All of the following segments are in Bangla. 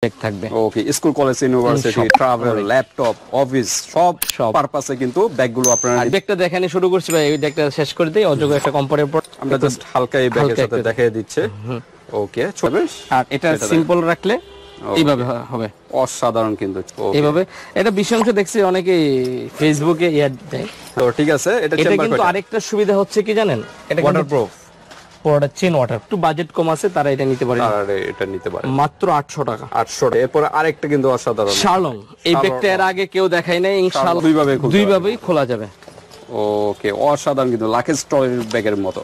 ব্যাগ থাকবে। Okay, school college university travel laptop office সব পারপাসে কিন্তু ব্যাগগুলো আপনারা ব্যাগটা দেখানি শুরু করছি ভাই, এই ব্যাগটা শেষ করে দেই। অযোগ্য একটা কোম্পানির পর আমরা জাস্ট হালকা এই ব্যাগের সাথে দেখিয়ে দিচ্ছে। ওকে, আর এটা সিম্পল রাখলে এইভাবে হবে, অসাধারণ কিন্তু এইভাবে। এটা বিশেষ দেখছি অনেকে ফেসবুকে ইয়ার দেয়। তো ঠিক আছে, এটা কিন্তু আরেকটা সুবিধা হচ্ছে কি জানেন, এটা ওয়াটারপ্রুফ পুরোটা চেন ওয়াটার। একটু বাজেট কম আছে তারা এটা নিতে পারে, আর এটা নিতে পারে মাত্র 800 টাকা। 800 টাকা। এরপর আরেকটা কিন্তু অসাধারণ শালং, এই ব্যাগটা এর আগে কেউ দেখায় নাই। ইনশাআল্লাহ দুইভাবেই খোলা যাবে। ওকে, অসাধারণ কিন্তু লাকেজ স্টোরেজ ব্যাগের মতো।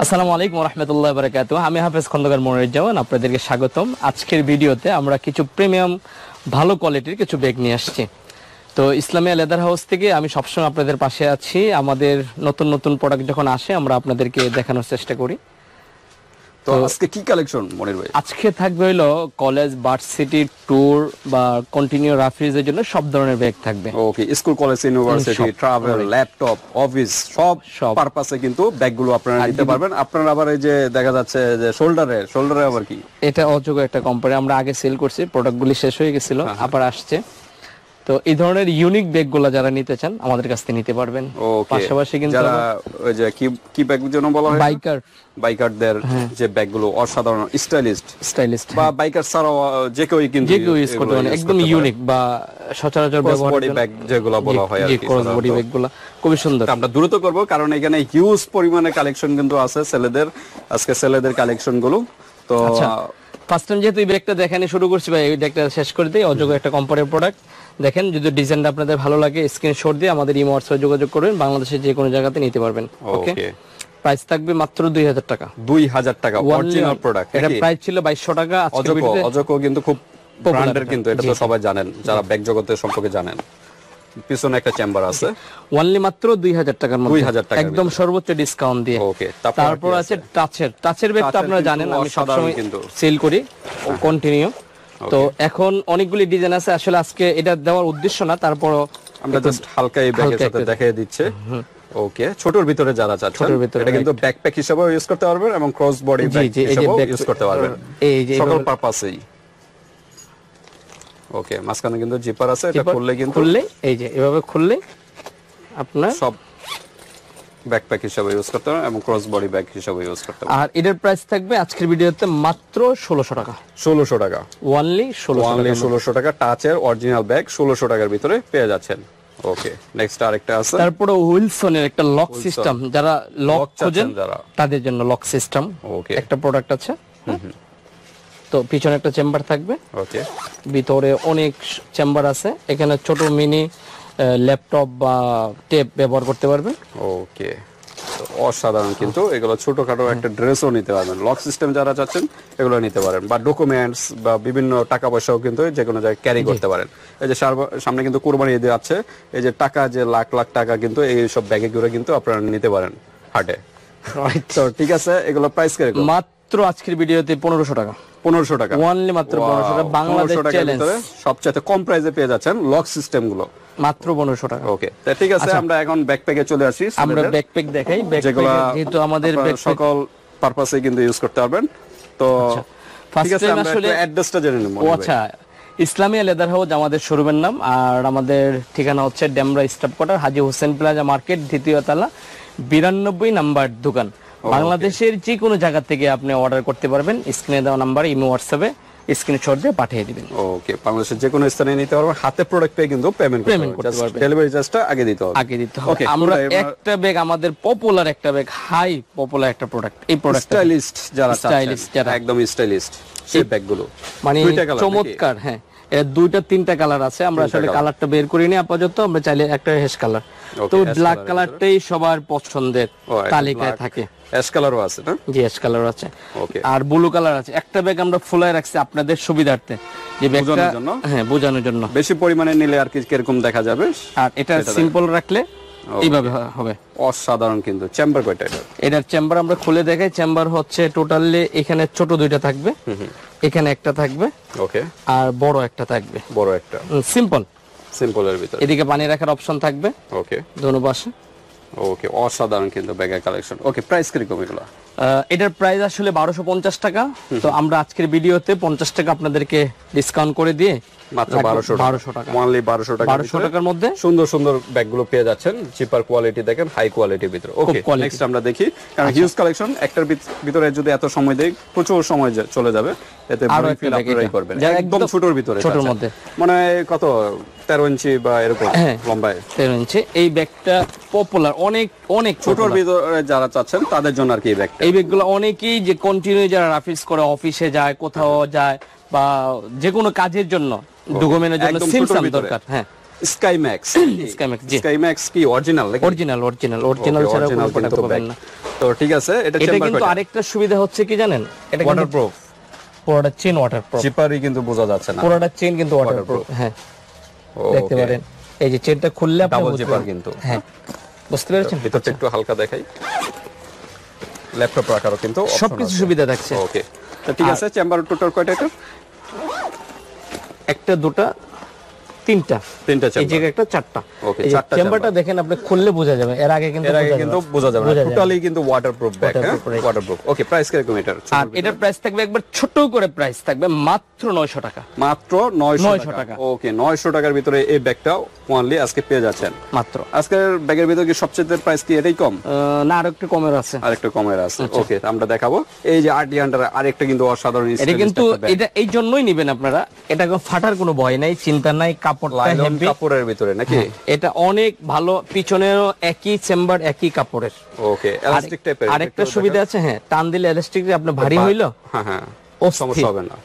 আসসালামু আলাইকুম ওয়া রাহমাতুল্লাহি ওয়া বারাকাতুহু। আমি হাফেজ খন্দকার মনিরুজ্জামান, আপনাদেরকে স্বাগতম। আজকের ভিডিওতে আমরা কিছু প্রিমিয়াম ভালো কোয়ালিটির কিছু ব্যাগ নিয়ে আসছি। তো ইসলামিয়া লেদার হাউস থেকে আমি সবসময় আপনাদের পাশে আছি। আমাদের নতুন নতুন প্রোডাক্ট যখন আসে আমরা আপনাদেরকে দেখানোর চেষ্টা করি। তো আজকে কি কালেকশন মনির ভাই? আজকে থাকবে হলো কলেজ, ভার্সিটি, ট্যুর বা কন্টিনিউ রাফিজের জন্য সব ধরনের ব্যাগ থাকবে। Okay, school college university travel laptop office সব পারপাসে কিন্তু ব্যাগগুলো আপনারা নিতে পারবেন। আপনারা আবার এই যে দেখা যাচ্ছে যে শোল্ডারে আবার কি, এটা অযোগ্য একটা কোম্পানি, আমরা আগে সেল করছি, প্রোডাক্টগুলি শেষ হয়ে গেছিল, আবার আসছে। তো এই ধরনের ইউনিক ব্যাগগুলো যারা নিতে চান আমাদের কাছ থেকে নিতে পারবেন। পাশাপাশি কিন্তু যারা ওই যে কি ব্যাগ যেন বলা হয়, বাইকারদের যে ব্যাগগুলো অসাধারণ স্টাইলিস্ট বা বাইকার ছাড়াও যে কেউ কিন্তু ইউজ করতে পারেন, একদম ইউনিক বা সচরাচর ব্যবহার বডি ব্যাগ যেগুলো বলা হয় আর কি, ক্রস বডি ব্যাগগুলো খুবই সুন্দর। আমরা দ্রুত করব কারণ এখানে হিউজ পরিমাণে কালেকশন কিন্তু আছে ছেলেদের, আজকে ছেলেদের কালেকশন গুলো। তো ফার্স্ট টাইম যেহেতু এই ব্যাগটা দেখানি শুরু করছি ভাই, এই ব্যাগটা শেষ করে দেই। অযোগ্য একটা কোম্পানির প্রোডাক্ট। দেখেন, যদি ডিজাইনটা আপনাদের ভালো লাগে স্ক্রিনশট দিয়ে আমাদের ইমো হোয়াটসঅ্যাপে যোগাযোগ করবেন, বাংলাদেশের যে কোনো জায়গাতে নিতে পারবেন। ওকে, প্রাইস থাকবে মাত্র 2000 টাকা। 2000 টাকা অরিজিনাল প্রোডাক্ট। এটা প্রাইস ছিল 2200 টাকা। আজকে ভিডিওতে অযোগ্য কিন্তু খুব ব্র্যান্ডের, কিন্তু এটা তো সবাই জানেন যারা ব্যাগ জগতের সম্পর্কে জানেন। পিছনে একটা চেম্বার আছে, অনলি মাত্র 2000 টাকার মধ্যে, 2000 টাকা একদম সর্বোচ্চ ডিসকাউন্ট দিয়ে। ওকে, তারপর আছে টাচের ব্যাগটা আপনারা জানেন আমি সবসময় সেল করি কন্টিনিউ। তো এখন অনেকগুলি ডিজাইন আছে, আসলে আজকে এটা দেওয়ার উদ্দেশ্য না, তারপরও আমরা জাস্ট হালকা এই ব্যাগের সাথে দেখিয়ে দিচ্ছে। ওকে, ছোটর ভিতরে যারা চাচ্ছেন এটা কিন্তু ব্যাকপ্যাক হিসেবেও ইউজ করতে পারবেন এবং ক্রস বডি ব্যাগ হিসেবেও ইউজ করতে পারবেন, এই যে সকল পারপাসেই। ওকে, মাঝখানে কিন্তু জিপার আছে, এটা খুললে এই যে এভাবে খুললে আপনার সব ব্যাকপ্যাক হিসেবে ইউজ করতে পারবেন এবং ক্রস বডি ব্যাগ হিসেবে ইউজ করতে পারবেন। আর এটার প্রাইস থাকবে আজকের ভিডিওতে মাত্র 1600 টাকা। 1600 টাকা, অনলি 1600 টাকা টাচের অরিজিনাল ব্যাগ 1600 টাকার ভিতরে পেয়ে যাচ্ছেন। ওকে, নেক্সট আরেকটা আছে, তারপরে উইলসনের একটা লক সিস্টেম, যারা লক খোঁজেন তাদের জন্য লক সিস্টেম ওকে একটা প্রোডাক্ট আছে। তো পিছনে একটা চেম্বার থাকবে, ওকে, ভিতরে অনেক চেম্বার আছে। এখানে ছোট মিনি ল্যাপটপ বা টেপ ব্যবহার করতে পারবেন। ওকে, অসাধারণ কিন্তু এগুলো ছোটখাটো একটা ড্রেসও নিতে পারবেন। লক সিস্টেম যারা চাচ্ছেন এগুলো নিতে পারেন, বা ডকুমেন্টস বা বিভিন্ন টাকা পয়সাও কিন্তু যে কোনো জায়গায় ক্যারি করতে পারেন। এই যে সামনে কিন্তু কুরবানি ঈদ আছে, এই যে টাকা যে লাখ লাখ টাকা কিন্তু এই সব ব্যাগে করে কিন্তু আপনারা নিতে পারেন হাটে। তো ঠিক আছে, এগুলো প্রাইস কিরকম? মাত্র আজকের ভিডিওতে 1500 টাকা। 1500 টাকা, অনলি মাত্র 1500 টাকা। বাংলাদেশ চ্যালেঞ্জ সবচেয়ে কম প্রাইসে পেয়ে যাচ্ছেন লক সিস্টেম গুলো, মাত্র 1500 টাকা। ওকে, ঠিক আছে, আমরা এখন ব্যাকপ্যাকে চলে আসি। আমরা ব্যাকপ্যাক দেখাই, যেগুলো যেহেতু আমাদের সকল পারপাসে কিন্তু ইউজ করতে পারবেন। তো ঠিক আছে, আমরা একটু অ্যাড্রেসটা জেনে নেব। আচ্ছা, ইসলামিয়া লেদার হাউস আমাদের শোরুমের নাম, আর আমাদের ঠিকানা হচ্ছে ডেমরা স্টাফ কোয়ার্টার, হাজী হোসেন প্লাজা মার্কেট, দ্বিতীয় তলা, 92 নাম্বার দোকান। বাংলাদেশের যে কোনো জায়গা থেকে আপনি অর্ডার করতে পারবেন। স্ক্রিনে দেওয়া নাম্বারে ইমো হোয়াটসঅ্যাপে স্ক্রিনশট দিয়ে পাঠিয়ে দিবেন। ওকে, বাংলাদেশের যে কোনো স্থানে নিতে পারবেন, হাতে প্রোডাক্ট পেয়ে কিন্তু পেমেন্ট করতে পারবেন। ডেলিভারি চার্জটা আগে দিতে হবে। আমরা একটা ব্যাগ, আমাদের পপুলার একটা ব্যাগ, হাই পপুলার একটা প্রোডাক্ট, এই প্রোডাক্ট স্টাইলিস্ট যারা একদম স্টাইলিস্ট সেই ব্যাগগুলো মানে চমৎকার। হ্যাঁ, এর দুইটা তিনটা কালার আছে, আমরা আসলে কালারটা বের করিনি আপাতত, আমরা চাইলে একটা হ্যাশ কালার। তো ব্ল্যাক কালারটাই সবার পছন্দের তালিকায় থাকে। অ্যাশ কালারও আছে না? জি, অ্যাশ কালার আছে, আর ব্লু কালার আছে। একটা ব্যাগ আমরা ফুলায় রাখছি আপনাদের সুবিধার্থে, যে ব্যাগটা বোঝানোর জন্য। বেশি পরিমাণে নিলে আর কি কিরকম দেখা যাবে। আর এটা সিম্পল রাখলে এইভাবে হবে। অসাধারণ কিন্তু। চেম্বার কয়টা এটা? এটার চেম্বার আমরা খুলে দেখাই। চেম্বার হচ্ছে টোটালি এখানে ছোট দুইটা থাকবে, এখানে একটা থাকবে, ওকে, আর বড় একটা থাকবে। বড় একটা সিম্পল, সিম্পলের ভিতরে। এদিকে পানি রাখার অপশন থাকবে ওকে, দোনো পাশে। ওকে, অসাধারণ কিন্তু ব্যাগের কালেকশন। ওকে, প্রাইস কিরকম এগুলো? এটার প্রাইস আসলে 1250 টাকা। তো আমরা আজকের ভিডিওতে 50 টাকা আপনাদেরকে ডিসকাউন্ট করে দিয়ে মাত্র 1200 টাকা, অনলি 1200 টাকা, 1200 টাকার মধ্যে সুন্দর সুন্দর ব্যাগগুলো পেয়ে যাচ্ছেন। চিপার কোয়ালিটি দেখেন, হাই কোয়ালিটির ভিতরে। ওকে, নেক্সট আমরা দেখি, কারণ হিউজ কালেকশন, একটার ভিতরে যদি এত সময় দেই প্রচুর সময় চলে যাবে, এতে বড় ফিল আপনারাই করবেন। একদম ছোটর ভিতরে, ছোটর মধ্যে মানে কত 13 ইঞ্চি বা এরকম লম্বায় 13 ইঞ্চি। এই ব্যাগটা পপুলার, অনেক অনেক ছোটর ভিতরে যারা চাচ্ছেন তাদের জন্য আর কি এই ব্যাগটা। এই ব্যাগগুলো অনেকেই যে কন্টিনিউ যারা রাফিস করে, অফিসে যায়, কোথাও যায়, বা যে কোনো কাজের জন্য ডকুমেন্টের জন্য সিমসাম দরকার। হ্যাঁ, স্কাই ম্যাক্স, স্কাই ম্যাক্স কি অরিজিনাল? অরিজিনাল ছাড়া কোনো প্রোডাক্ট পাবেন না। তো ঠিক আছে, এটা কিন্তু আরেকটা সুবিধা হচ্ছে কি জানেন, এটা ওয়াটারপ্রুফ, পুরোটা চেন ওয়াটারপ্রুফ। জিপারই কিন্তু বোঝা যাচ্ছে না, পুরোটা চেন কিন্তু ওয়াটারপ্রুফ। হ্যাঁ, দেখতে পারেন এই যে চেনটা খুললে আপনি ডাবল জিপার কিন্তু। হ্যাঁ, বুঝতে পেরেছেন? ভিতরটা একটু হালকা দেখাই, ল্যাপটপ রাখারও কিন্তু সবকিছু সুবিধা থাকছে। ওকে, তো ঠিক আছে। চেম্বার টোটাল কয়টা এটা? একটা, দুটা, তিনটা চেম্বার, এই জায়গায় একটা, চারটা। ওকে, এই চারটা চেম্বারটা দেখেন, আপনি খুললে বোঝা যাবে। এর আগে কিন্তু বোঝা যাবে না, টোটালি কিন্তু ওয়াটারপ্রুফ ব্যাগ। হ্যাঁ, ওয়াটারপ্রুফ। ওকে, প্রাইস কিরকম এটার? আর এটার প্রাইস থাকবে একবার ছোট করে, প্রাইস থাকবে মাত্র 900 টাকা। মাত্র 900 টাকা। ওকে, 900 টাকার ভিতরে এই ব্যাগটা ওয়ানলি আজকে পেয়ে যাচ্ছেন মাত্র। আজকের ব্যাগের ভিতরে কি সবচেয়ে প্রাইস কি এটাই কম? না, আর একটু কমের আছে, আর একটু কমের আছে। ওকে, আমরা দেখাবো এই যে আরটি হান্টার আরেকটা কিন্তু অসাধারণ। এটা কিন্তু এটা এই জন্যই নেবেন আপনারা, এটা ফাটার কোনো ভয় নাই, চিন্তা নাই। কাপড়টা হেভি, কাপড়ের ভিতরে নাকি? এটা অনেক ভালো। পিছনেরও একই চেম্বার, একই কাপড়ের। ওকে, এলাস্টিক টাইপের। আরেকটা সুবিধা আছে, হ্যাঁ, টান দিলে এলাস্টিক আপনি ভারী হইলো, হ্যাঁ হ্যাঁ, অস্থির সমস্যা হবে না,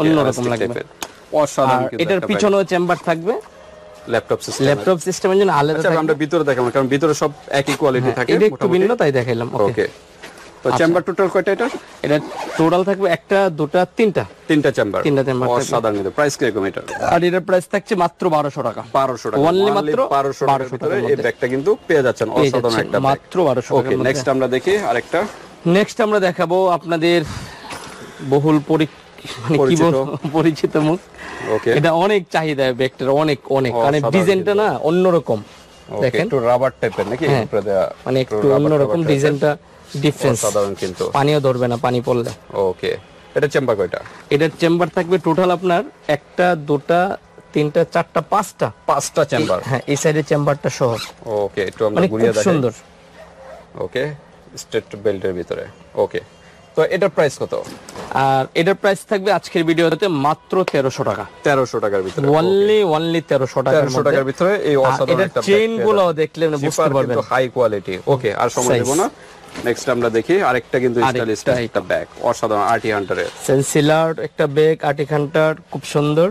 অন্যরকম লাগবে। অসাধারণ কিন্তু। এটার পিছনেও চেম্বার থাকবে, ল্যাপটপ সিস্টেমের জন্য আলাদা। আচ্ছা, আমরা ভিতরে দেখাবো, কারণ ভিতরে সব একই কোয়ালিটি থাকে, এটা একটু ভিন্ন তাই দেখাইলাম। ওকে, তো চেম্বার টোটাল কয়টা এটা? এটা টোটাল থাকবে একটা, দুটা, তিনটা চেম্বার। অসাধারণ কিন্তু। প্রাইস কিরকম এটা? আর এটার প্রাইস থাকছে মাত্র 1200 টাকা। 1200 টাকা, অনলি মাত্র 1200 টাকার ভিতরে এই ব্যাগটা কিন্তু পেয়ে যাচ্ছেন। অসাধারণ একটা ব্যাগ, মাত্র 1200 টাকা। ওকে, নেক্সট আমরা দেখি আরেকটা। নেক্সট আমরা দেখাবো আপনাদের বহুল মানে কি বলবো, পরিচিত মুখ। ওকে, এটা অনেক চাহিদা ব্যাগটার, অনেক অনেক, মানে ডিজাইনটা না অন্যরকম। দেখেন, একটু রাবার টাইপের নাকি? মানে একটু অন্যরকম ডিজাইনটা, ডিফারেন্স। সাধারণ কিন্তু পানিও ধরবে না পানি পড়লে। ওকে, এটা চেম্বার কয়টা? এটার চেম্বার থাকবে টোটাল আপনার একটা, দুটা, তিনটা, চারটা, পাঁচটা চেম্বার। হ্যাঁ, এই সাইডে চেম্বারটা সহ। ওকে, একটু আমরা ঘুরিয়ে দেখাই। সুন্দর। ওকে, স্ট্রেট বেল্টের ভিতরে। ওকে, তো এটার প্রাইস কত? আর এটার প্রাইস থাকবে আজকের ভিডিওতে মাত্র 1300 টাকা। 1300 টাকার ভিতরে, অনলি 1300 টাকার মধ্যে। 1300 টাকার ভিতরে এই অসাধারণ একটা চেইন গুলো দেখলে বুঝতে পারবেন, হাই কোয়ালিটি। ওকে, আর সময় দেব না, নেক্সট আমরা দেখি আরেকটা কিন্তু স্টাইলিশ একটা ব্যাগ, অসাধারণ আরটি হান্টারের সেন্সিলার একটা ব্যাগ, আরটি হান্টার, খুব সুন্দর।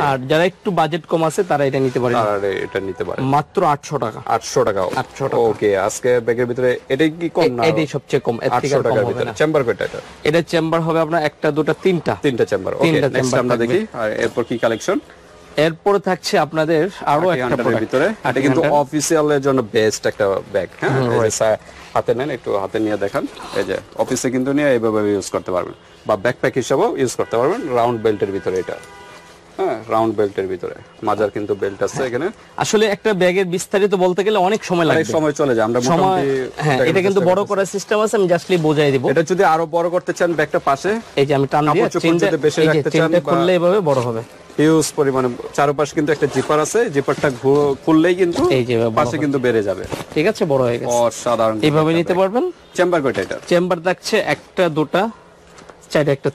আর যারা একটু বাজেট কম আছে তারা এটা নিতে পারে, আর এটা নিতে পারে মাত্র 800 টাকা। 800 টাকা, 800 টাকা। ওকে, আজকে ব্যাগের ভিতরে এটাই কি কম না? এটাই সবচেয়ে কম, এর থেকে 800 কম টাকার হবে ভিতরে। না। চেম্বার কয়টা এটা? এটা চেম্বার হবে আপনার একটা, দুটা, তিনটা চেম্বার। ওকে, নেক্সট আমরা দেখি আর এরপর কি কালেকশন। এরপরে থাকছে আপনাদের আরো একটা প্রোডাক্ট ভিতরে, এটা কিন্তু অফিসিয়ালের জন্য বেস্ট একটা ব্যাগ। হ্যাঁ, এই যে হাতে নেন, একটু হাতে নিয়ে দেখান। এই যে অফিসে কিন্তু নিয়ে এইভাবে ইউজ করতে পারবেন, বা ব্যাকপ্যাক হিসেবেও ইউজ করতে পারবেন। রাউন্ড বেল্টের ভিতরে এটা, হ্যাঁ, রাউন্ড বেল্টের ভিতরে মাজার কিন্তু বেল্ট আছে এখানে। আসলে একটা ব্যাগের বিস্তারিত বলতে গেলে অনেক সময় লাগে, অনেক সময় চলে যায়। আমরা মোটামুটি, হ্যাঁ, এটা কিন্তু বড় করার সিস্টেম আছে, আমি জাস্টলি বোঝাই দিব। এটা যদি আরো বড় করতে চান, ব্যাগটা পাশে এই যে আমি টান দিয়ে চেইনটা খুললে এভাবে বড় হবে। হিউজ পরিমাণে চারপাশে কিন্তু একটা জিপার আছে, জিপারটা খুললেই কিন্তু এই যে পাশে কিন্তু বেড়ে যাবে। ঠিক আছে, বড় হয়ে গেছে, অসাধারণ, এইভাবে নিতে পারবেন। চেম্বার কয়টা এটা? চেম্বার থাকছে একটা, দুটা, চারটা, একটা,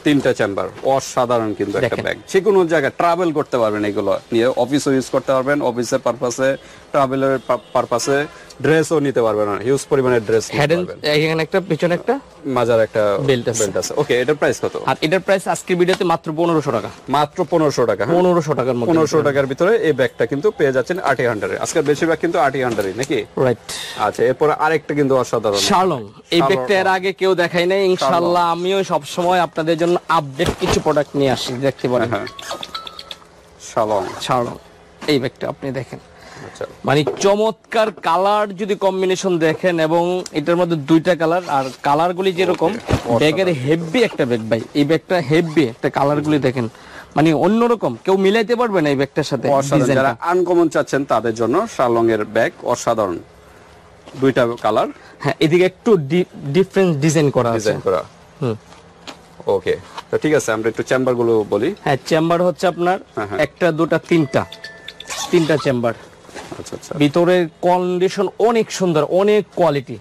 তিনটা চেম্বার। অসাধারণ কিন্তু একটা ব্যাগ, যে কোনো জায়গায় ট্রাভেল করতে পারবেন এগুলো নিয়ে, অফিসও ইউজ করতে পারবেন, অফিসের পারপাসে, ট্রাভেলের পারপাসে, ড্রেসও নিতে পারবেন, হিউজ পরিমাণের ড্রেস নিতে পারবেন। এখানে একটা, পিছনে একটা, মাজার একটা বেল্ট আছে। ওকে, এটার প্রাইস কত? আর এটার প্রাইস আজকের ভিডিওতে মাত্র 1500 টাকা। মাত্র 1500 টাকা। 1500 টাকার মধ্যে, 1500 টাকার ভিতরে এই ব্যাগটা কিন্তু পেয়ে যাচ্ছেন আরটি হান্টারে। আজকে বেশিরভাগ কিন্তু আরটি হান্টারই নাকি? রাইট। আচ্ছা, এরপর আরেকটা কিন্তু অসাধারণ শালং। এই ব্যাগটা এর আগে কেউ দেখায় নাই, ইনশাআল্লাহ আমিও সব সময় আপনাদের জন্য আপডেট কিছু প্রোডাক্ট নিয়ে আসি, দেখতে পারেন। হ্যাঁ, শালং। এই ব্যাগটা আপনি দেখেন, আচ্ছা মানে চমৎকার কালার যদি কম্বিনেশন দেখেন, এবং এটার মধ্যে দুইটা কালার, আর কালার গুলি যেরকম ব্যাগের হেভি একটা ব্যাগ ভাই, এই ব্যাগটা হেভি একটা, কালার গুলি দেখেন মানে অন্যরকম, কেউ মিলাইতে পারবে না এই ব্যাগটার সাথে। অসাধারণ, যারা আনকমন চাচ্ছেন তাদের জন্য শার্লং এর ব্যাগ অসাধারণ, দুইটা কালার। হ্যাঁ, এদিকে একটু ডিফারেন্ট ডিজাইন করা আছে। ডিজাইন করা। ওকে, তো ঠিক আছে, আমরা একটু চেম্বার গুলো বলি। হ্যাঁ, চেম্বার হচ্ছে আপনার একটা দুটা তিনটা চেম্বার। আচ্ছা আচ্ছা, ভিতরের কন্ডিশন অনেক সুন্দর, অনেক কোয়ালিটি।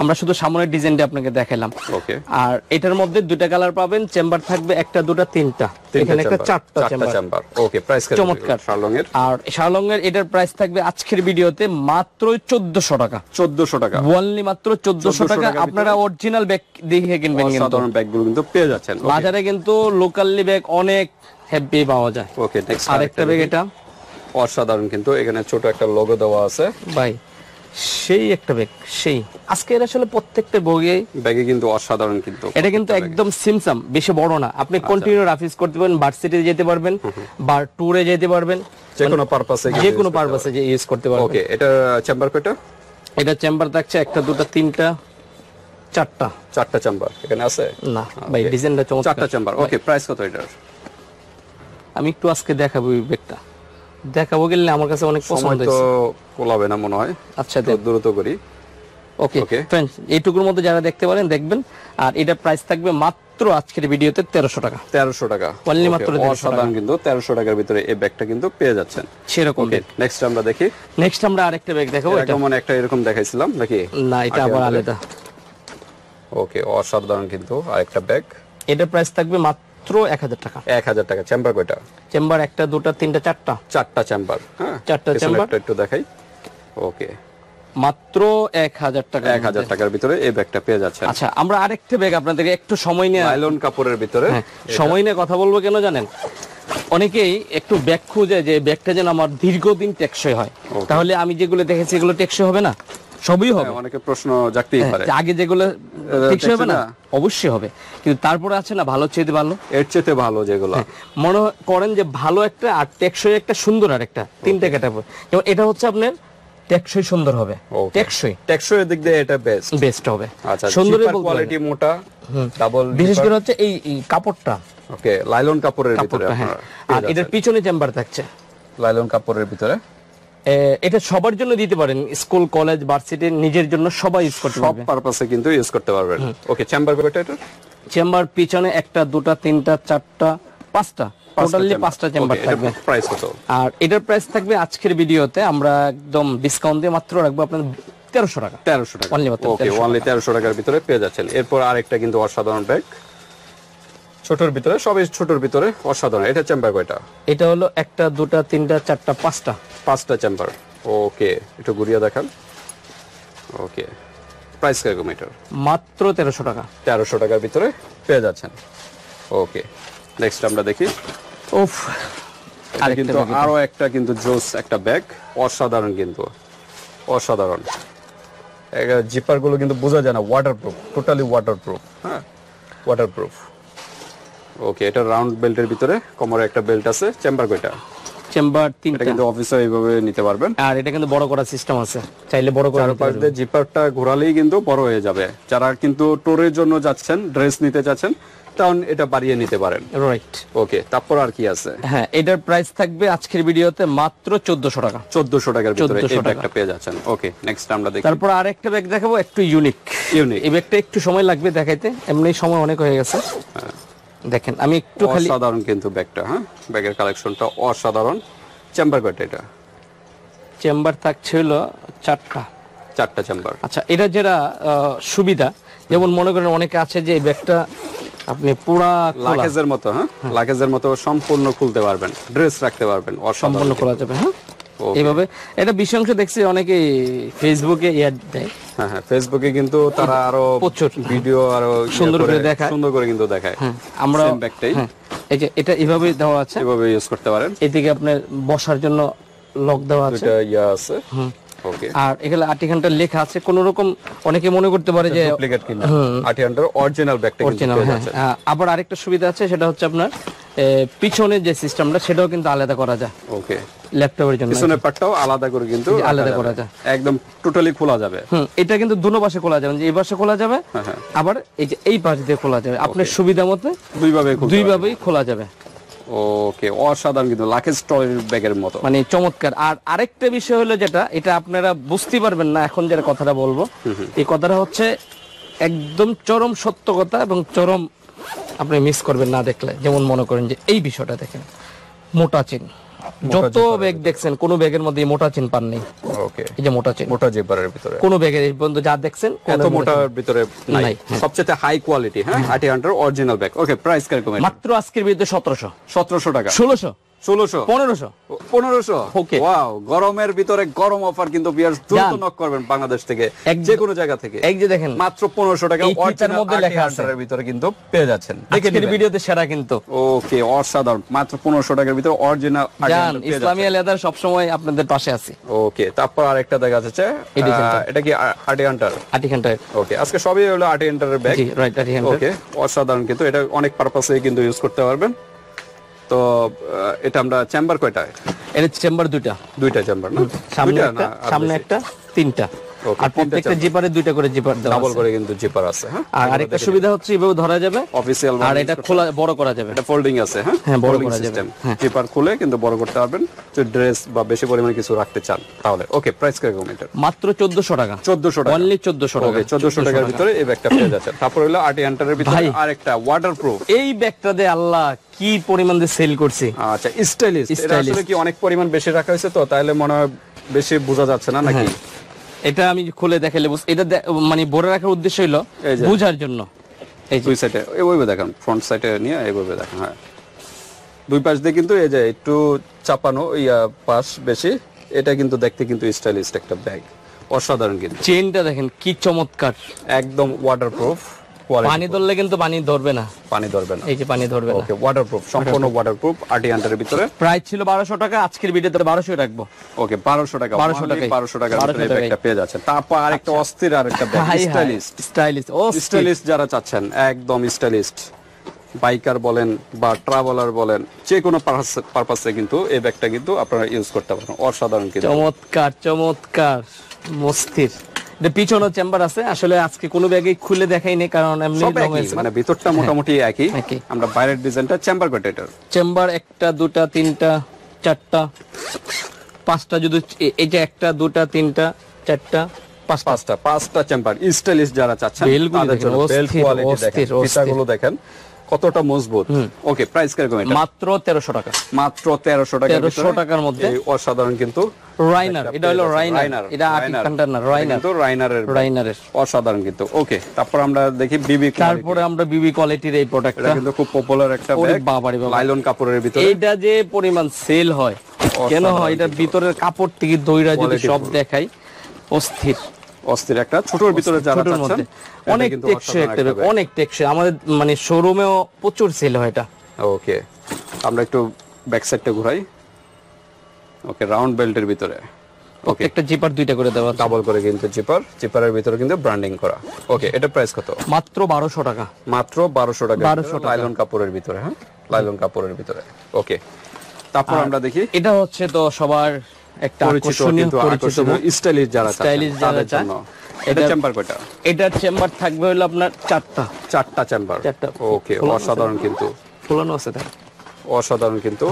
আমরা শুধু সামনের ডিজাইনটা আপনাকে দেখালাম। ওকে, আর এটার মধ্যে দুইটা কালার পাবেন, চেম্বার থাকবে একটা দুটা তিনটা, এখানে একটা চারটা চেম্বার। ওকে, প্রাইস কত চমৎকার শার্লং এর? আর শার্লং এর এটার প্রাইস থাকবে আজকের ভিডিওতে মাত্র 1400 টাকা। 1400 টাকা, ওনলি মাত্র 1400 টাকা। আপনারা অরিজিনাল ব্যাগ দেখে কিনবেন, কিন্তু সাধারণ ব্যাগগুলো কিন্তু পেয়ে যাচ্ছেন। বাজারে কিন্তু লোকালি ব্যাগ অনেক হেভি পাওয়া যায়। ওকে, নেক্সট আরেকটা ব্যাগ, এটা অসাধারণ, কিন্তু এখানে ছোট একটা লোগো দেওয়া আছে ভাই, সেই একটা ব্যাগ, সেই আজকে এর আসলে প্রত্যেকটা ব্যাগে কিন্তু অসাধারণ, কিন্তু এটা কিন্তু একদম সিমসাম, বেশি বড় না, আপনি কন্টিনিউ রাফিস করতে পারবেন, ভার্সিটিতে যেতে পারবেন বা ট্যুরে যেতে পারবেন, যে কোনো পারপাসে যে ইউজ করতে পারবেন। ওকে, এটা চেম্বার কয়টা? এটা চেম্বার থাকছে একটা দুটা তিনটা চারটা চেম্বার এখানে আছে না ভাই, ডিজাইনটা চমৎকার, চারটা চেম্বার। ওকে, প্রাইস কত এটার? আমি একটু আজকে দেখাবো এই ব্যাগটা, দেখাবো গেলে আমার কাছে অনেক পছন্দ তো হয়েছে। কোলাবে না মনে হয়। আচ্ছা, তো দ্রুত করি। ওকে ফ্রেন্ডস, এইটুকুর মধ্যে যারা দেখতে পারেন দেখবেন। আর এটা প্রাইস থাকবে মাত্র আজকের ভিডিওতে 1300 টাকা। 1300 টাকা, অনলি মাত্র 1300 টাকা। কিন্তু 1300 টাকার ভিতরে এই ব্যাগটা কিন্তু পেয়ে যাচ্ছেন সেরকম। নেক্সট আমরা দেখি। নেক্সট আমরা আরেকটা ব্যাগ দেখাবো। এটা মানে একটা এরকম দেখাইছিলাম নাকি? না, এটা আবার আলাদা। ওকে, অসাধারণ, কিন্তু আরেকটা ব্যাগ। এটা প্রাইস থাকবে মাত্র 1000 টাকা। 1000 টাকা। চেম্বার কয়টা? চেম্বার একটা দুটা তিনটা চারটা চেম্বার। হ্যাঁ, চারটা চেম্বার। একটু দেখাই। ওকে, মাত্র 1000 টাকা। 1000 টাকার ভিতরে এই ব্যাগটা পেয়ে যাচ্ছেন। আচ্ছা, আমরা আরেকটা ব্যাগ আপনাদেরকে একটু সময় নিয়ে, নাইলন কাপড়ের ভিতরে সময় নিয়ে কথা বলবো, কেন জানেন? অনেকেই একটু ব্যাগ খুঁজে যে ব্যাগটা যেন আমার দীর্ঘদিন টেকসই হয়। তাহলে আমি যেগুলো দেখেছি এগুলো টেকসই হবে না? সবই হবে। অনেকে প্রশ্ন জাগতেই পারে, আগে যেগুলো টেকসই হবে না, অবশ্যই হবে, কিন্তু তারপরে আছে না ভালো চেয়ে ভালো, এর চেয়ে ভালো যেগুলো মনে করেন যে ভালো একটা, আর টেকসই একটা, সুন্দর আর একটা, তিনটা ক্যাটাগরি। যেমন এটা হচ্ছে আপনার টেকসই সুন্দর হবে, টেকসই এর দিক দিয়ে এটা বেস্ট হবে। আচ্ছা, সুন্দর কোয়ালিটি, মোটা, ডাবল, বিশেষ করে হচ্ছে এই কাপড়টা। ওকে, লাইলন কাপড়ের ভিতরে। আর এটার পিছনে চেম্বার থাকছে লাইলন কাপড়ের ভিতরে। এটা সবার জন্য দিতে পারেন, স্কুল, কলেজ, ভার্সিটি, নিজের জন্য সবাই ইউজ করতে পারবে, সব পারপাসে কিন্তু ইউজ করতে পারবেন। ওকে, চেম্বার কয়টা এটা? চেম্বার পিছনে একটা দুটা তিনটা চারটা পাঁচটা, টোটালি 5টা চেম্বার থাকবে। প্রাইস কত? আর এটার প্রাইস থাকবে আজকের ভিডিওতে আমরা একদম ডিসকাউন্ট দিয়ে মাত্র রাখবো আপনার 1300 টাকা। 1300 টাকা। ওকে, অনলি 1300 টাকার ভিতরে পেয়ে যাচ্ছেন। এরপর আরেকটা কিন্তু অসাধারণ ব্যাগ, ছোটর ভিতরে, সবই ছোটর ভিতরে, অসাধারণ। এটা চেম্বার কয়টা? এটা হলো একটা দুটা তিনটা চারটা পাঁচটা চেম্বার। ওকে, একটু ঘুরিয়ে দেখান। ওকে, প্রাইস কিরকম এটার? মাত্র 1300 টাকা। 1300 টাকার ভিতরে পেয়ে যাচ্ছেন। ওকে, নেক্সট আমরা দেখি। উফ, কিন্তু আরো একটা কিন্তু জোস একটা ব্যাগ, অসাধারণ, কিন্তু অসাধারণ। জিপার গুলো কিন্তু বোঝা যায় না, ওয়াটারপ্রুফ, টোটালি ওয়াটারপ্রুফ। হ্যাঁ, ওয়াটারপ্রুফ। ওকে, এটা রাউন্ড বেল্টের ভিতরে, কোমরে একটা বেল্ট আছে। চেম্বার কয়টা? চেম্বার 3টা। এটা কিন্তু অফিসে এইভাবে নিতে পারবেন। আর এটা কিন্তু বড় করা সিস্টেম আছে, চাইলে বড় করে নিতে পারবেন। জিপারটা ঘোরালেই কিন্তু বড় হয়ে যাবে। যারা কিন্তু ট্যুরের জন্য যাচ্ছেন, ড্রেস নিতে যাচ্ছেন, তখন এটা বাড়িয়ে নিতে পারেন। রাইট। ওকে, তারপর আর কি আছে? হ্যাঁ, এটার প্রাইস থাকবে আজকের ভিডিওতে মাত্র 1400 টাকা। 1400 টাকার ভিতরে এই ব্যাগটা পেয়ে যাচ্ছেন। ওকে, নেক্সট আমরা দেখি। তারপর আরেকটা ব্যাগ দেখাবো, একটু ইউনিক। এই ব্যাগটা একটু সময় লাগবে দেখাইতে, এমনি সময় অনেক হয়ে গেছে। দেখেন, আমি একটু খালি, অসাধারণ কিন্তু ব্যাগটা। হ্যাঁ, ব্যাগের কালেকশনটা অসাধারণ। চেম্বার কয়টা এটা? চেম্বার থাকছে হলো চারটা চেম্বার। আচ্ছা, এটা যেটা সুবিধা, যেমন মনে করেন অনেকে আছে যে এই ব্যাগটা আপনি পুরা লাগেজের মতো, হ্যাঁ, লাগেজের মতো সম্পূর্ণ খুলতে পারবেন, ড্রেস রাখতে পারবেন, সম্পূর্ণ খোলা যাবে। হ্যাঁ, এইভাবে এটা বেশি অংশ দেখছি অনেকে ফেসবুকে অ্যাড দেয়। হ্যাঁ হ্যাঁ, ফেসবুকে কিন্তু তারা আরো প্রচুর ভিডিও আরো সুন্দর করে দেখায়, সুন্দর করে কিন্তু দেখায়। আমরা সেম ব্যাগটাই, এই যে এটা এভাবে দেওয়া আছে, এভাবে ইউজ করতে পারেন। এদিকে আপনার বসার জন্য লক দেওয়া আছে, এটা ইয়া আছে। ওকে, আর এখানে 8 ঘন্টা লেখা আছে। কোন রকম অনেকে মনে করতে পারে যে ডুপ্লিকেট কিনা, 8 ঘন্টার অরিজিনাল ব্যাগটা কিন্তু পেয়ে যাচ্ছে। আবার আরেকটা সুবিধা আছে, সেটা হচ্ছে আপনার পিছনে যে সিস্টেমটা সেটাও কিন্তু আলাদা করা যায় ওকে, ল্যাপটপের জন্য। পিছনের পার্টটাও আলাদা করে কিন্তু আলাদা করা যায়, একদম টোটালি খোলা যাবে। এটা কিন্তু দুনো পাশে খোলা যাবে, যে এই পাশে খোলা যাবে, আবার এই যে এই পাশ দিয়ে খোলা যাবে, আপনার সুবিধা মতো দুইভাবেই খোলা যাবে। ওকে, অসাধারণ কিন্তু লাকেজ ট্রলি ব্যাগের মতো, মানে চমৎকার। আর আরেকটা বিষয় হলো যেটা, এটা আপনারা বুঝতে পারবেন না এখন যেটা কথাটা বলবো, এই কথাটা হচ্ছে একদম চরম সত্য কথা এবং চরম আপনি মিস করবেন না দেখলে। যেমন মনে করেন যে এই বিষয়টা দেখেন, মোটা চেন, যত ব্যাগ দেখছেন কোন ব্যাগের মধ্যে মোটা চেন পান নেই। ওকে, এই যে মোটা চেন, মোটা জিপারের ভিতরে কোন ব্যাগের এই পর্যন্ত যা দেখছেন এত মোটার ভিতরে নাই। সবচেয়ে হাই কোয়ালিটি, হ্যাঁ, 800 অরিজিনাল ব্যাগ। ওকে, প্রাইস কিরকম? মাত্র আজকের ভিডিওতে 1700 টাকা, 1600 1500 ওকে। ওয়াও, গরমের ভিতরে গরম অফার কিন্তু ভিউয়ার্স, দ্রুত নক করবেন বাংলাদেশ থেকে, যে কোনো জায়গা থেকে। এই যে দেখেন মাত্র 1500 টাকা অরিজিনাল মধ্যে লেখা আছে এর ভিতরে কিন্তু পেয়ে যাচ্ছেন। আজকের ভিডিওতে সেরা কিন্তু। ওকে, অসাধারণ, মাত্র 1500 টাকার ভিতরে অরিজিনাল জান ইসলামিয়া লেদার সব সময় আপনাদের পাশে আছে। ওকে, তারপর আরেকটা দেখা যাচ্ছে, এটা কি আর্টিহান্টার? ওকে, আজকে সবই হলো আর্টিহান্টারের ব্যাগ। জি, রাইট, আর্টিহান্টার। ওকে, অসাধারণ কিন্তু, এটা অনেক পারপাসে কিন্তু ইউজ করতে পারবেন। তো এটা আমরা চেম্বার কয়টা? এর চেম্বার দুইটা চেম্বার না? সামনে একটা তিনটা, আর প্রত্যেকটা জিপারে দুইটা করে জিপার দেওয়া আছে, ডাবল করে কিন্তু জিপার আছে। হ্যাঁ, আর আরেকটা সুবিধা হচ্ছে এভাবে ধরা যাবে অফিশিয়াল, আর এটা খোলা বড় করা যাবে, এটা ফোল্ডিং আছে। হ্যাঁ, বড় করা যাবে, জিপার খুলে কিন্তু বড় করতে পারবেন যদি ড্রেস বা বেশি পরিমাণে কিছু রাখতে চান তাহলে। ওকে, প্রাইস কিরকম এটা? মাত্র 1400 টাকা, 1400 টাকা, অনলি 1400 টাকা। ওকে, 1400 টাকার ভিতরে এই ব্যাগটা পেয়ে যাচ্ছেন। তারপর হলো আর্টিহান্টারের ভিতরে আরেকটা ওয়াটারপ্রুফ। এই ব্যাগটা দিয়ে আল্লাহ কি পরিমাণ দিয়ে সেল করছে। আচ্ছা, স্টাইলিশ। এটা আসলে কি অনেক পরিমাণ বেশি রাখা হয়েছে তো, তাহলে মনে হয় বেশি বোঝা যাচ্ছে না নাকি? এটা আমি খুলে দেখালে এটা মানে বড় রাখার উদ্দেশ্য হলো বোঝার জন্য। এই দুই সাইডে এইভাবে দেখেন, ফ্রন্ট সাইডে নিয়ে এইভাবে দেখেন। হ্যাঁ, দুই পাশ দিয়ে কিন্তু এই যে একটু চাপানো পাশ বেশি, এটা কিন্তু দেখতে কিন্তু স্টাইলিশ একটা ব্যাগ, অসাধারণ কিন্তু। চেনটা দেখেন কি চমৎকার, একদম ওয়াটারপ্রুফ। পানি ধরলে কিন্তু পানি ধরবে না, এই যে পানি ধরবে না। ওকে, ওয়াটারপ্রুফ, সম্পূর্ণ ওয়াটারপ্রুফ আর্টিহান্টারের ভিতরে। প্রাইস ছিল 1200 টাকা, আজকের ভিডিওতে 1200 রাখবো। ওকে, 1200 টাকা, 1200 টাকার ভিতরে ব্যাগটা পেয়ে যাচ্ছেন। তারপর আরেকটা অস্থির আরেকটা ব্যাগ, স্টাইলিশ যারা চাচ্ছেন, একদম স্টাইলিশ বাইকার বলেন বা ট্রাভেলার বলেন, যে কোনো পারপাসে কিন্তু এই ব্যাগটা কিন্তু আপনারা ইউজ করতে পারেন। অসাধারণ কিন্তু, চমৎকার মস্তির। পিছনে চেম্বার আছে, আসলে আজকে কোনো ব্যাগে খুলে দেখাই নেই কারণ এমনি মানে ভিতরটা মোটামুটি একই। আমরা বাইরের ডিজাইনটা চেম্বার কয়টা? এটার চেম্বার 1টা 2টা 3টা 4টা 5টা, যদি এটা 1টা 2টা 3টা 4টা 5টা চেম্বার। স্টাইলিশ যারা চাচ্ছেন তাদের জন্য বেল কোয়ালিটি দেখেন, ফিতাগুলো দেখেন কতটা মজবুত। ওকে, প্রাইস কিরকম এটা? মাত্র 1300 টাকা, মাত্র 1300 টাকা। 1300 টাকার মধ্যে অসাধারণ কিন্তু রাইনার, এটা হলো রাইনার, এটা আর্টিহান্টার না, রাইনারের অসাধারণ কিন্তু। ওকে, তারপর আমরা দেখি বিবি, তারপরে আমরা বিবি কোয়ালিটির এই প্রোডাক্টটা, এটা কিন্তু খুব পপুলার একটা ব্যাগ, লাইলন কাপড়ের ভিতরে। এইটা যে পরিমাণ সেল হয় কেন হয়, এটার ভিতরের কাপড় থেকে দইরা যদি সব দেখাই, অস্থির একটা ছোটর ভিতরে যারা চাচ্ছেন, অনেক টেকসই একটা ব্যাগ, অনেক টেকসই। আমাদের মানে শোরুমেও প্রচুর সেল হয় এটা। ওকে, আমরা একটু ব্যাক সাইডটা ঘুরাই। ওকে, রাউন্ড বেল্টের ভিতরে। ওকে, একটা জিপার দুইটা করে দেওয়া, ডাবল করে কিন্তু জিপারের ভিতরে কিন্তু ব্র্যান্ডিং করা। ওকে, এটা প্রাইস কত? মাত্র 1200 টাকা, মাত্র 1200 টাকা, লাইলন কাপড়ের ভিতরে। হ্যাঁ, লাইলন কাপড়ের ভিতরে। ওকে, তারপর আমরা দেখি, এটা হচ্ছে তো সবার একটা আকর্ষণীয় স্টাইলিশ যারা চান। এটা চেম্বার কয়টা? এটার চেম্বার থাকবে হলো আপনার 4টা চেম্বার। ওকে, অসাধারণ কিন্তু, ফুলানো আছে, অসাধারণ কিন্তু।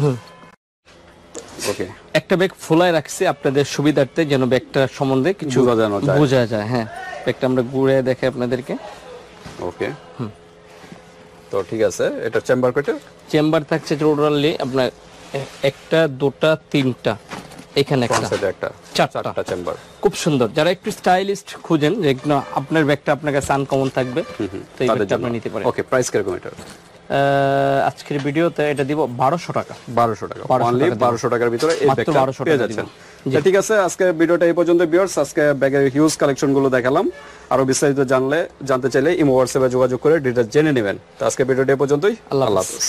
ওকে, একটা ব্যাগ ফুলায় রাখছি আপনাদের সুবিধার্থে, যেন ব্যাগটার সম্বন্ধে কিছু বোঝা যায়। হ্যাঁ, ব্যাগটা আমরা ঘুরে দেখে আপনাদেরকে। ওকে, তো ঠিক আছে, এটা চেম্বার কয়টা? চেম্বার থাকছে টোটালি আপনার 1টা 2টা 3টা, এখানে একটা 4টা চেম্বার। খুব সুন্দর। যারা একটু স্টাইলিস্ট খুঁজেন, যে আপনার ব্যাগটা আপনার কাছে আনকমন থাকবে, তো এই ব্যাগটা আপনি নিতে পারেন। ওকে, প্রাইস কিরকম এটা? আজকের ভিডিওতে এটা দিব 1200 টাকা, 1200 টাকা, অনলি 1200 টাকার ভিতরে এই ব্যাগটা পেয়ে যাচ্ছেন। ঠিক আছে, আজকে ভিডিওটা এই পর্যন্ত ভিউয়ার্স। আজকে ব্যাগের হিউজ কালেকশন গুলো দেখালাম। আরো বিস্তারিত জানতে চাইলে ইমো হোয়াটসঅ্যাপে যোগাযোগ করে ডিটেইলস জেনে নেবেন। তো আজকে ভিডিওটা এই পর্যন্তই। আল্লাহ হাফেজ।